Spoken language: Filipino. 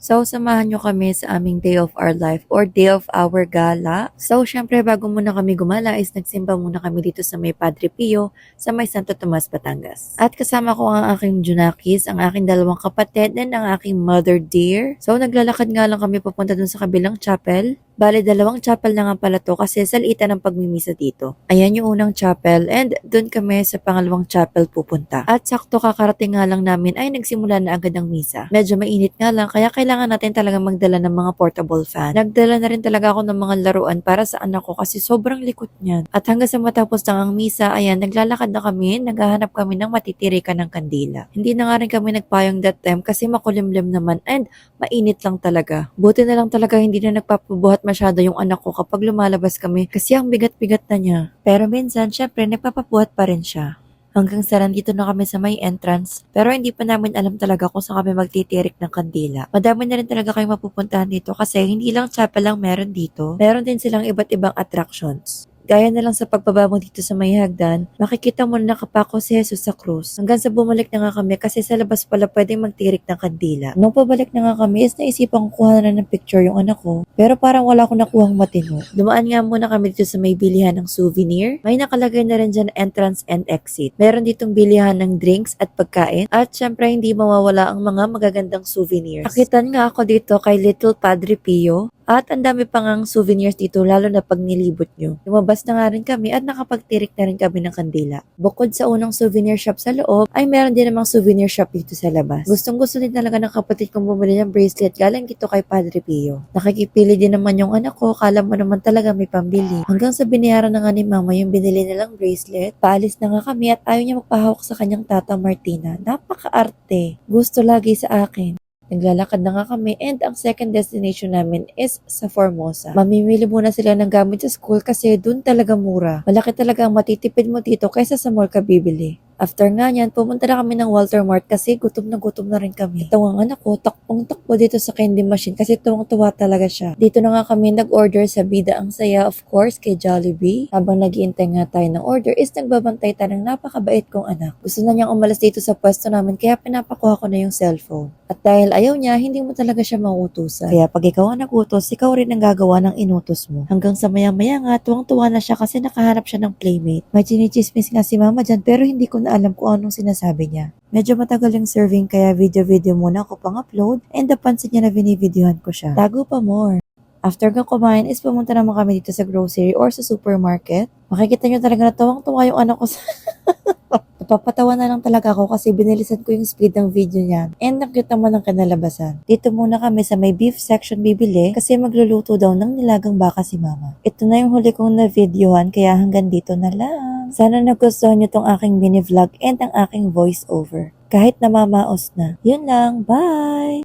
So, samahan nyo kami sa aming day of our life or day of our gala. So, syempre, bago muna kami gumala is nagsimba muna kami dito sa may Padre Pio sa may Santo Tomas, Batangas. At kasama ko ang aking Junakis, ang aking dalawang kapatid, and ang aking mother dear. So, naglalakad nga lang kami papunta dun sa kabilang chapel. Bale, dalawang chapel na nga pala to kasi salitan ng pagmimisa dito. Ayan yung unang chapel and dun kami sa pangalawang chapel pupunta. At sakto kakarating nga lang namin ay nagsimula na agad ang misa. Medyo mainit nga lang kaya kailangan natin talaga magdala ng mga portable fan. Nagdala na rin talaga ako ng mga laruan para sa anak ko kasi sobrang likot niyan. At hanggang sa matapos na ang misa, ayan, naglalakad na kami, naghahanap kami ng matitirikan ng kandila. Hindi na nga rin kami nagpayong that time kasi makulimlim naman and mainit lang talaga. Buti na lang talaga hindi na nagpapabuhat masyado yung anak ko kapag lumalabas kami kasi ang bigat-bigat na niya. Pero minsan, syempre, nagpapabuhat pa rin siya. Hanggang sa nandito na kami sa may entrance, pero hindi pa namin alam talaga kung saan kami magtitirik ng kandila. Madami na rin talaga kayong mapupuntahan dito kasi hindi lang chapel lang meron dito. Meron din silang iba't ibang attractions. Gaya na lang sa pagbaba mo dito sa may hagdan, makikita mo na nakapako si Jesus sa krus. Hanggang sa bumalik na nga kami kasi sa labas pala pwedeng magtirik ng kandila. Nung pabalik na nga kami is naisipan ko kuha na ng picture yung anak ko. Pero parang wala akong nakuhang matino. Dumaan nga muna kami dito sa may bilihan ng souvenir. May nakalagay na rin dyan entrance and exit. Meron ditong bilihan ng drinks at pagkain. At syempre hindi mawawala ang mga magagandang souvenirs. Akitan nga ako dito kay Little Padre Pio. At ang dami pa ngang souvenirs dito lalo na pag nilibot nyo. Lumabas na nga rin kami at nakapagtirik na rin kami ng kandila. Bukod sa unang souvenir shop sa loob, ay meron din namang souvenir shop dito sa labas. Gustong gusto din talaga ng kapatid kong bumili ng bracelet galing dito kay Padre Pio. Nakikipili din naman yung anak ko, kala mo naman talaga may pambili. Hanggang sa binayaran na nga ni mama yung binili nilang bracelet, paalis na nga kami at ayaw niya magpahawak sa kanyang tata Martina. Napaka-arte. Gusto lagi sa akin. Naglalakad na nga kami and ang second destination namin is sa Formosa. Mamimili muna sila ng gamit sa school kasi dun talaga mura. Malaki talaga ang matitipid mo dito kaysa sa mall ka bibili. After nga niyan, pumunta na kami ng Walter Mart kasi gutom na rin kami. Ito ang anak ko, takpong-takpo dito sa candy machine kasi tuwang-tuwa talaga siya. Dito na nga kami nag-order sa Bida Ang Saya, of course, kay Jollibee. Habang nag-iintay nga tayo ng order is nagbabantay tayo ng napakabait kong anak. Gusto na niyang umalis dito sa pwesto namin kaya pinapakuha ko na yung cellphone. At dahil ayaw niya, hindi mo talaga siya mauutusan. Kaya pag ikaw ang nagutos, ikaw rin ang gagawa ng inutos mo. Hanggang sa maya-maya nga, tuwang-tuwa na siya kasi nakahanap siya ng playmate. May chinichismis nga si mama dyan pero hindi ko na alam kung anong sinasabi niya. Medyo matagal yung serving kaya video-video muna ako pang upload and napansin niya na binivideohan ko siya. Tago pa more. After nga kumain is pumunta naman kami dito sa grocery or sa supermarket. Makikita niyo talaga na tuwang-tuwa yung anak ko sa... Napapatawa na lang talaga ako kasi binilisan ko yung speed ng video niya. And nakita mo ng kanalabasan. Dito muna kami sa may beef section bibili kasi magluluto daw ng nilagang baka si mama. Ito na yung huli kong na-videohan kaya hanggang dito na lang. Sana nagustuhan niyo tong aking mini vlog and ang aking voice over. Kahit namamaos na. Yun lang. Bye!